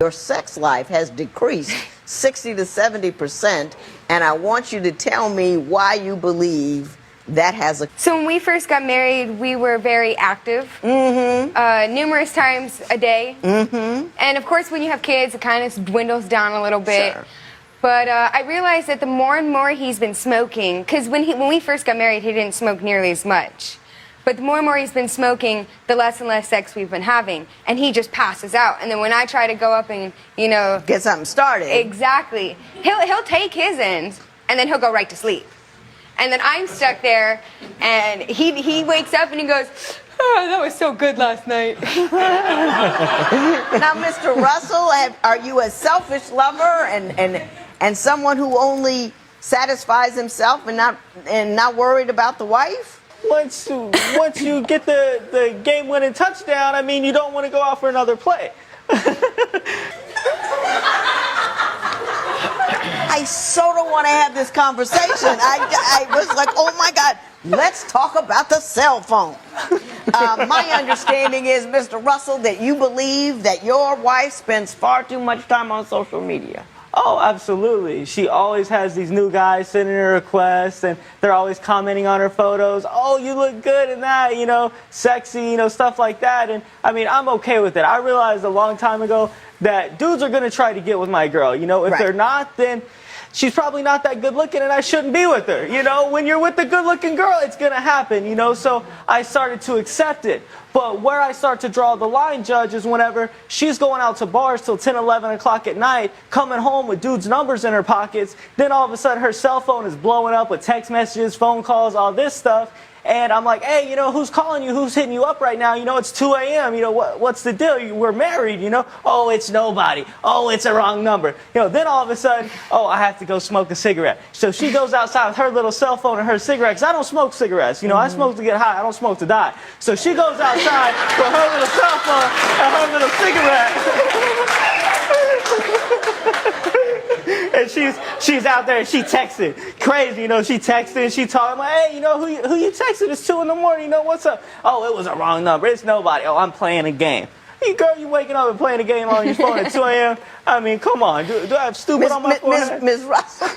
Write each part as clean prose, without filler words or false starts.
Your sex life has decreased 60 to 70%, and I want you to tell me why you believe that has a... So when we first got married, we were very active, numerous times a day. And of course, when you have kids, it kind of dwindles down a little bit. Sure. But I realized that the more and more he's been smoking, because when we first got married, he didn't smoke nearly as much. But the more and more he's been smoking, the less and less sex we've been having. And he just passes out. And then when I try to go up and, you know... Get something started. Exactly. He'll take his end, and then he'll go right to sleep. And then I'm stuck there, and he wakes up and he goes, "Oh, that was so good last night." Now, Mr. Russell, are you a selfish lover and someone who only satisfies himself and not worried about the wife? Once you get the game-winning touchdown, I mean, you don't want to go out for another play. I so don't want to have this conversation. I was like, oh my God, let's talk about the cell phone. My understanding is, Mr. Russell, that you believe that your wife spends far too much time on social media. Oh, absolutely. She always has these new guys sending her requests, and they're always commenting on her photos. Oh, you look good in that, you know, sexy, you know, stuff like that. And I mean, I'm okay with it. I realized a long time ago that dudes are going to try to get with my girl. You know, if they're not, then she's probably not that good looking and I shouldn't be with her. You know, when you're with a good looking girl, it's going to happen, you know, so I started to accept it. But where I start to draw the line, Judge, is whenever she's going out to bars till 10, 11 o'clock at night, coming home with dudes' numbers in her pockets, then all of a sudden her cell phone is blowing up with text messages, phone calls, all this stuff. And I'm like, hey, you know, who's calling you? Who's hitting you up right now? You know, it's 2 a.m. You know, what's the deal? We're married, you know? Oh, it's nobody. Oh, it's a wrong number. You know, then all of a sudden, oh, I have to go smoke a cigarette. So she goes outside with her little cell phone and her cigarette, because I don't smoke cigarettes. You know, I smoke to get high. I don't smoke to die. So she goes outside with her little cell phone and her little cigarette. And she's out there and she texting crazy, you know, she texting, she talking, like, hey, you know, who you texting? It's 2 in the morning, you know, what's up? Oh, it was a wrong number, it's nobody. Oh, I'm playing a game. You girl, you waking up and playing a game on your phone at 2 a.m.? I mean, come on, do I have stupid on my phone? Ms. Russell,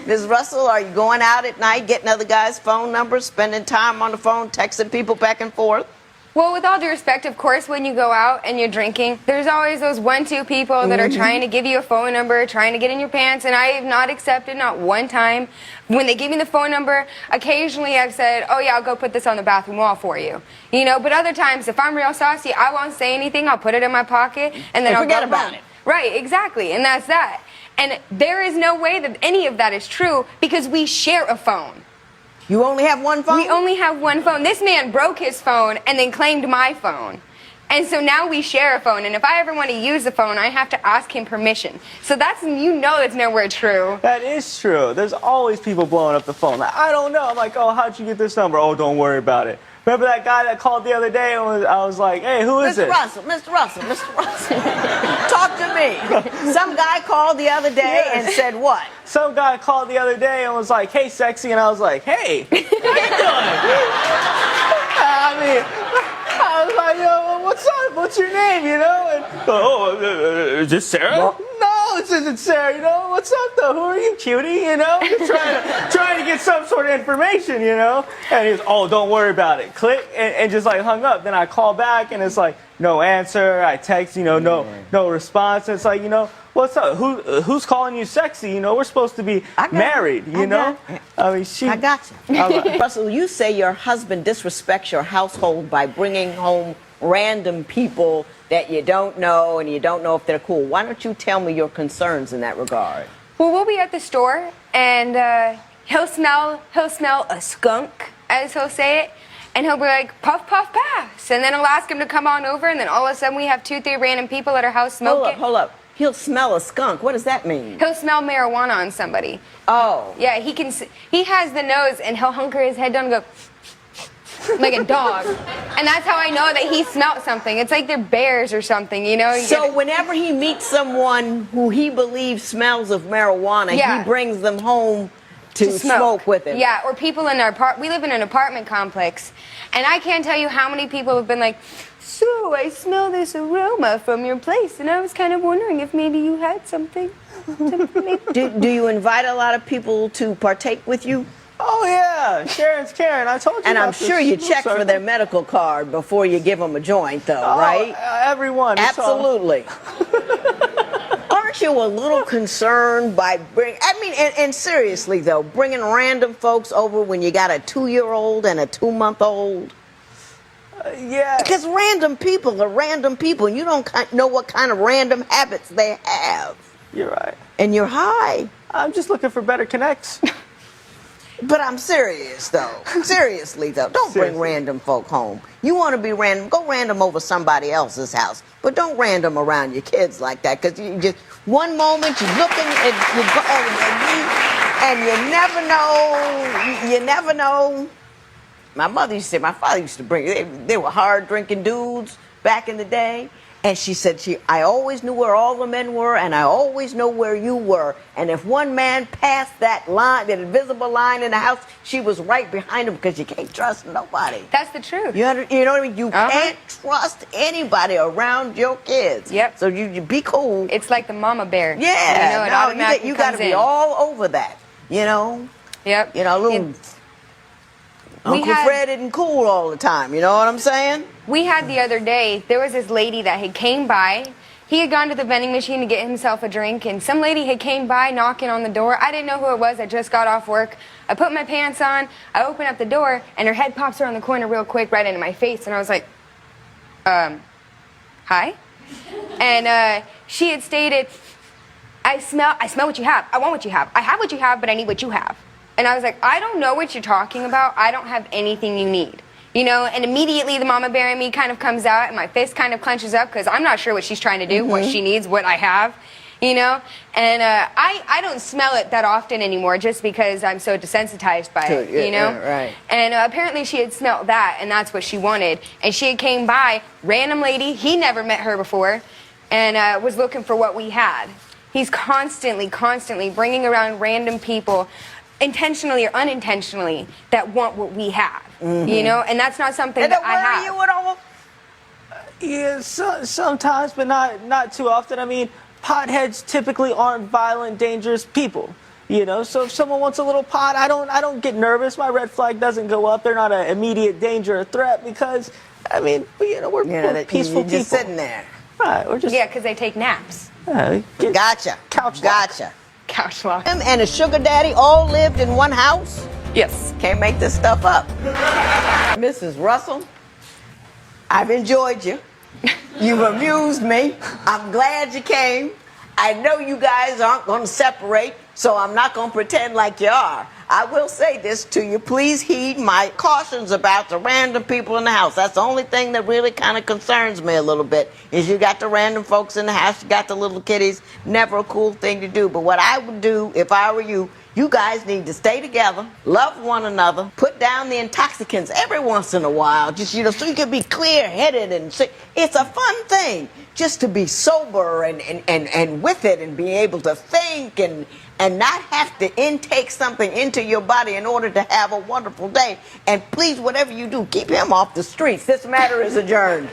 Ms. Russell, are you going out at night, getting other guys' phone numbers, spending time on the phone, texting people back and forth? Well, with all due respect, of course, when you go out and you're drinking, there's always those 1-2 people that are trying to give you a phone number, trying to get in your pants, and I have not accepted, not one time. When they give me the phone number, occasionally I've said, oh yeah, I'll go put this on the bathroom wall for you. You know, but other times, if I'm real saucy, I won't say anything, I'll put it in my pocket, and then I'll forget go about home. it. Right, exactly, and that's that. And there is no way that any of that is true because we share a phone. You only have one phone? We only have one phone. This man broke his phone and then claimed my phone. And so now we share a phone, and if I ever want to use the phone, I have to ask him permission. So that's, you know, it's nowhere true. That is true. There's always people blowing up the phone. Like, I don't know. I'm like, oh, how'd you get this number? Oh, don't worry about it. Remember that guy that called the other day and I was like, hey, who is it? Mr. Russell, talk to me. Some guy called the other day and said what? Some guy called the other day and was like, hey, sexy, and I was like, hey, how you doing? I mean, I was like, yo, what's up? What's your name, you know? And, is this Sarah? No, this isn't Sarah, you know? What's up, though? Who are you, cutie, you know? Just trying to get some sort of information, you know? And he was, oh, don't worry about it. Click, and just, like, hung up. Then I call back, and it's like, no answer. I text, you know, no response. It's like, you know, what's up? Who's calling you sexy? You know, we're supposed to be married, you know? I mean, I got you. Russell, you say your husband disrespects your household by bringing home random people that you don't know and you don't know if they're cool. Why don't you tell me your concerns in that regard? Well, we'll be at the store, and he'll smell a skunk, as he'll say it, and he'll be like, puff, puff, pass. And then I'll ask him to come on over, and then all of a sudden we have 2-3 random people at our house smoking. Hold up. He'll smell a skunk. What does that mean? He'll smell marijuana on somebody. Oh. Yeah, he has the nose, and he'll hunker his head down and go like a dog. And that's how I know that he smelt something. It's like they're bears or something, you know? So whenever he meets someone who he believes smells of marijuana, he brings them home to smoke with him. Yeah, or people in we live in an apartment complex, and I can't tell you how many people have been like, So I smell this aroma from your place, and I was kind of wondering if maybe you had something. Do you invite a lot of people to partake with you? Oh yeah, Sharon's Karen. I told you. And I'm about this sure you smooth check for circle. their medical card before you give them a joint, though, Oh, right? Everyone. It's all- Absolutely. Aren't you a little concerned by and seriously though, bringing random folks over when you got a 2-year-old and a 2-month-old? Yeah. Because random people are random people, and you don't know what kind of random habits they have. You're right. And you're high. I'm just looking for better connects. But I'm serious, though. Seriously, though. Don't bring Seriously. random folk home. You want to be random, go random over somebody else's house. But don't random around your kids like that, because you just, one moment you're looking and you never know. You never know. My mother used to say, my father used to bring, they were hard drinking dudes back in the day. And she said, I always knew where all the men were, and I always know where you were. And if one man passed that line, that invisible line in the house, she was right behind him, because you can't trust nobody. That's the truth. You know what I mean? You can't trust anybody around your kids. Yep. So you be cool. It's like the mama bear. Yeah. It No, automatically you got to comes be in. all over that. You know? Yep. You know, little Uncle Fred isn't cool all the time. You know what I'm saying? We had the other day, there was this lady that had came by. He had gone to the vending machine to get himself a drink, and some lady had came by knocking on the door. I didn't know who it was. I just got off work. I put my pants on. I open up the door, and her head pops around the corner real quick right into my face, and I was like, hi? And she had stated, I smell what you have. I want what you have. I have what you have, but I need what you have. And I was like, I don't know what you're talking about. I don't have anything you need. You know, and immediately the mama bear in me kind of comes out, and my fist kind of clenches up, because I'm not sure what she's trying to do, what she needs, what I have, you know. And I don't smell it that often anymore, just because I'm so desensitized by it, you know. Right. And apparently she had smelled that, and that's what she wanted. And she had came by, random lady, he never met her before, and was looking for what we had. He's constantly bringing around random people, intentionally or unintentionally, that want what we have, you know, and that's not something And that don't I have. worry you at all? Yeah, sometimes, but not too often. I mean, potheads typically aren't violent, dangerous people. You know, so if someone wants a little pot, I don't get nervous. My red flag doesn't go up. They're not an immediate danger or threat, because, I mean, you know, we're peaceful you're people. just sitting there. Right, we're just Yeah, because they take naps. Gotcha. Couch lock. Gotcha. Couch lock. Him and a sugar daddy all lived in one house? Yes. Can't make this stuff up. Mrs. Russell, I've enjoyed you. You've amused me. I'm glad you came. I know you guys aren't going to separate, so I'm not going to pretend like you are. I will say this to you. Please heed my cautions about the random people in the house. That's the only thing that really kind of concerns me a little bit, is you got the random folks in the house, you got the little kiddies. Never a cool thing to do. But what I would do if I were you, you guys need to stay together, love one another, put down the intoxicants every once in a while, just, you know, so you can be clear-headed and it's a fun thing just to be sober and with it and be able to think and not have to intake something into your body in order to have a wonderful day. And please, whatever you do, keep him off the streets. This matter is adjourned.